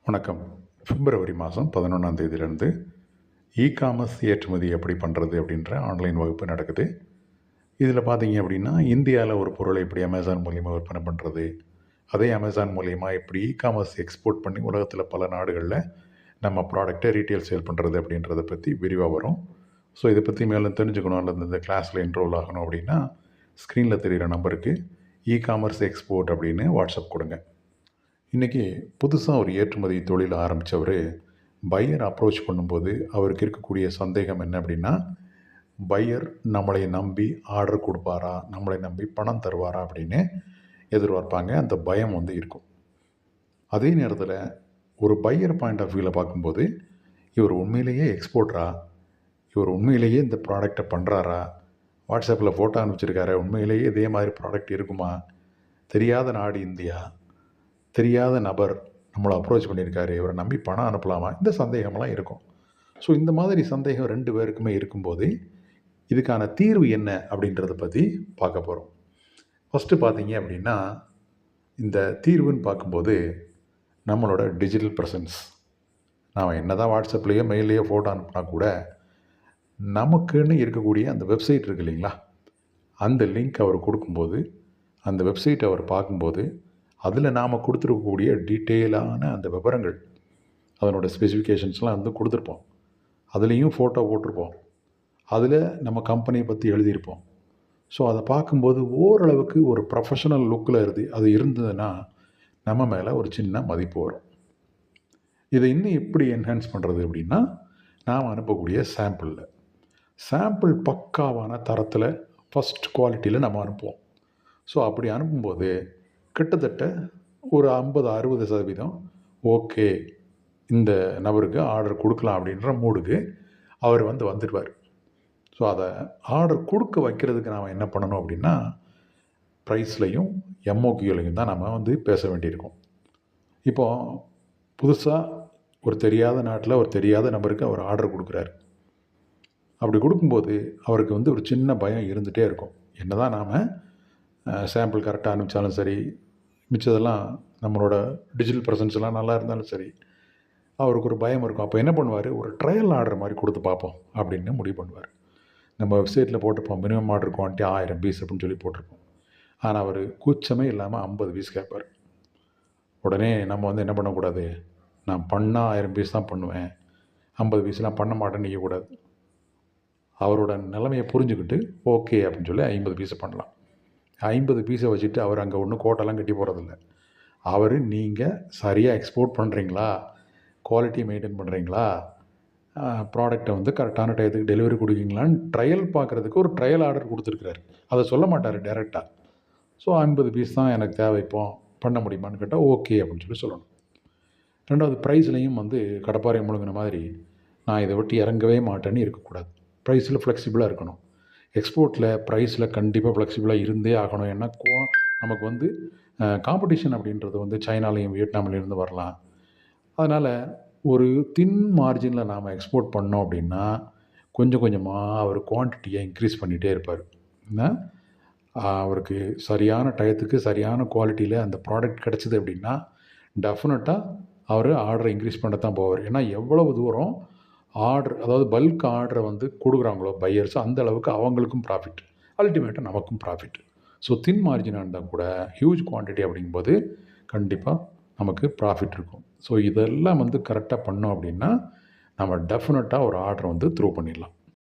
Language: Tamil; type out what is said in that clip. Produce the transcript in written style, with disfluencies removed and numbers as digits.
வணக்கம். பிப்ரவரி மாதம் 11ஆம் தேதியிலேருந்து காமர்ஸ் ஏற்றுமதி எப்படி பண்ணுறது அப்படின்ற ஆன்லைன் வகுப்பு நடக்குது. இதில் பார்த்தீங்க அப்படின்னா, இந்தியாவில் ஒரு பொருளை எப்படி அமேசான் மூலியமாக விற்பனை பண்ணுறது, அதே அமேசான் மூலியமாக எப்படி காமர்ஸ் எக்ஸ்போர்ட் பண்ணி உலகத்தில் பல நாடுகளில் நம்ம ப்ராடக்ட்டை ரீட்டெயில் சேல் பண்ணுறது அப்படின்றத பற்றி விரிவாக வரும். ஸோ இதை பற்றி மேலும் தெரிஞ்சுக்கணும் அல்லது இந்த கிளாஸில் என்ரோல் ஆகணும் அப்படின்னா, ஸ்க்ரீனில் தெரிகிற நம்பருக்கு காமர்ஸ் எக்ஸ்போர்ட் அப்படின்னு வாட்ஸ்அப் கொடுங்க. இன்றைக்கி புதுசாக ஒரு ஏற்றுமதி தொழில் ஆரம்பித்தவர் பையர் அப்ரோச் பண்ணும்போது அவருக்கு இருக்கக்கூடிய சந்தேகம் என்ன அப்படின்னா, பையர் நம்மளை நம்பி ஆர்டர் கொடுப்பாரா, நம்மளை நம்பி பணம் தருவாரா அப்படின்னு எதிர்பார்ப்பாங்க. அந்த பயம் இருக்கும். அதே நேரத்தில் ஒரு பையர் பாயிண்ட் ஆஃப் வியூவில் பார்க்கும்போது, இவர் உண்மையிலேயே எக்ஸ்போர்ட்டரா, இவர் உண்மையிலேயே இந்த ப்ராடக்டை பண்ணுறாரா, வாட்ஸ்அப்பில் ஃபோட்டோ அனுப்பிச்சிருக்காரு, உண்மையிலேயே இதே மாதிரி ப்ராடக்ட் இருக்குமா, தெரியாத நாடு இந்தியா, தெரியாத நபர் நம்மளை அப்ரோச் பண்ணியிருக்காரு, இவரை நம்பி பணம் அனுப்பலாமா, இந்த சந்தேகம்லாம் இருக்கும். ஸோ இந்த மாதிரி சந்தேகம் 2 பேருக்குமே இருக்கும்போது இதுக்கான தீர்வு என்ன அப்படின்றத பற்றி பார்க்க போகிறோம். ஃபஸ்ட்டு பார்த்தீங்க அப்படின்னா, இந்த தீர்வுன்னு பார்க்கும்போது நம்மளோட டிஜிட்டல் ப்ரெசன்ஸ். நாம் என்ன தான் வாட்ஸ்அப்லேயோ மெயிலையோ ஃபோட்டோ அனுப்புனா கூட நமக்குன்னு இருக்கக்கூடிய அந்த வெப்சைட் இருக்குது இல்லைங்களா, அந்த லிங்க் அவர் கொடுக்கும்போது, அந்த வெப்சைட் அவர் பார்க்கும்போது அதில் நாம் கொடுத்துருக்கக்கூடிய டீட்டெயிலான அந்த விவரங்கள், அதனோட ஸ்பெசிஃபிகேஷன்ஸ்லாம் கொடுத்துருப்போம். அதுலேயும் ஃபோட்டோ போட்டிருப்போம். அதில் நம்ம கம்பெனியை பற்றி எழுதியிருப்போம். ஸோ அதை பார்க்கும்போது ஓரளவுக்கு ஒரு ப்ரொஃபஷனல் லுக்கில் அது இருந்ததுன்னா நம்ம மேலே ஒரு சின்ன மதிப்பு வரும். இதை இன்னும் எப்படி என்ஹான்ஸ் பண்ணுறது அப்படின்னா, நாம் அனுப்பக்கூடிய சாம்பிள் பக்காவான தரத்தில் ஃபஸ்ட் குவாலிட்டியில் நம்ம அனுப்புவோம். ஸோ அப்படி அனுப்பும்போது கிட்டத்தட்ட ஒரு 50-60% ஓகே, இந்த நபருக்கு ஆர்டர் கொடுக்கலாம் அப்படின்ற மூடுக்கு அவர் வந்துடுவார். ஸோ அதை ஆர்டர் கொடுக்க வைக்கிறதுக்கு நாம் என்ன பண்ணணும் அப்படின்னா, ப்ரைஸ்லையும் எம்ஓக்யூலையும் தான் நம்ம பேச வேண்டியிருக்கும். இப்போது புதுசாக ஒரு தெரியாத நாட்டில் ஒரு தெரியாத நபருக்கு அவர் ஆர்டர் கொடுக்குறாரு. அப்படி கொடுக்கும்போது அவருக்கு ஒரு சின்ன பயம் இருந்துகிட்டே இருக்கும். என்ன தான் நாம் சாம்பிள் கரெக்டாக அனுப்பிச்சாலும் சரி, மிச்சதெல்லாம் நம்மளோட டிஜிட்டல் ப்ரெசன்ஸ் எல்லாம் நல்லா இருந்தாலும் சரி, அவருக்கு ஒரு பயம் இருக்கும். அப்போ என்ன பண்ணுவார், ஒரு ட்ரையல் ஆர்டர் மாதிரி கொடுத்து பார்ப்போம் அப்படின்னு முடிவு பண்ணுவார். நம்ம வெப்சைட்டில் போட்டிருப்போம் மினிமம் ஆர்டர் குவான்டிட்டி 1000 பீஸ் அப்படின்னு சொல்லி போட்டிருப்போம். ஆனால் அவர் கூச்சமே இல்லாமல் 50 பீஸ் கேட்பார். உடனே நம்ம என்ன பண்ணக்கூடாது, நான் பண்ணால் 1000 பீஸ் தான் பண்ணுவேன், 50 பீஸ்லாம் பண்ண மாட்டேன்னு நிற்கக்கூடாது. அவரோட நிலைமையை புரிஞ்சுக்கிட்டு ஓகே அப்படின்னு சொல்லி 50 பீஸை பண்ணலாம். 50 பீஸை வச்சுட்டு அவர் அங்கே ஒன்றும் கோட்டெல்லாம் கட்டி போகிறதில்ல. அவர் நீங்கள் சரியாக எக்ஸ்போர்ட் பண்ணுறீங்களா, குவாலிட்டி மெயின்டைன் பண்ணுறீங்களா, ப்ராடக்டை கரெக்டான டயத்துக்கு டெலிவரி கொடுக்கீங்களான்னு ட்ரையல் பார்க்குறதுக்கு ஒரு ட்ரையல் ஆர்டர் கொடுத்துருக்குறாரு. அதை சொல்ல மாட்டார் டேரெக்டாக. ஸோ 50 பீஸ் தான் எனக்கு தேவை, இப்போ பண்ண முடியுமான்னு கேட்டால் ஓகே அப்படின்னு சொல்லணும். ரெண்டாவது, ப்ரைஸ்லையும் கடப்பாறை முழுங்கின மாதிரி நான் இதை விட்டு இறங்கவே மாட்டேன்னு இருக்கக்கூடாது. ப்ரைஸில் ஃப்ளெக்சிபிளாக இருக்கணும். எக்ஸ்போர்ட்டில் ப்ரைஸில் கண்டிப்பாக ஃப்ளெக்சிபிளாக இருந்தே ஆகணும். ஏன்னா நமக்கு காம்படிஷன் அப்படின்றது சைனாலையும் வியட்நாம்லேருந்து வரலாம். அதனால் ஒரு தின் மார்ஜினில் நாம் எக்ஸ்போர்ட் பண்ணோம் அப்படின்னா கொஞ்சம் கொஞ்சமாக அவர் குவான்டிட்டியை இன்க்ரீஸ் பண்ணிகிட்டே இருப்பார். அவருக்கு சரியான டயத்துக்கு சரியான குவாலிட்டியில் அந்த ப்ராடக்ட் கிடச்சிது அப்படின்னா டெஃபினட்டாக அவர் ஆர்டரை இன்க்ரீஸ் பண்ண தான் போவார். ஏன்னா எவ்வளவு தூரம் ஆர்டர், அதாவது பல்க் ஆர்டரை கொடுக்குறாங்களோ பையர்ஸ், அந்த அளவுக்கு அவங்களுக்கும் ப்ராஃபிட், அல்டிமேட்டாக நமக்கும் ப்ராஃபிட். ஸோ தின் மார்ஜினாக இருந்தால் கூட ஹியூஜ் குவான்டிட்டி அப்படிங்கும்போது கண்டிப்பாக நமக்கு ப்ராஃபிட் இருக்கும். ஸோ இதெல்லாம் கரெக்டாக பண்ணோம் அப்படின்னா நம்ம டெஃபினட்டாக ஒரு ஆர்டரை த்ரூ பண்ணிடலாம்.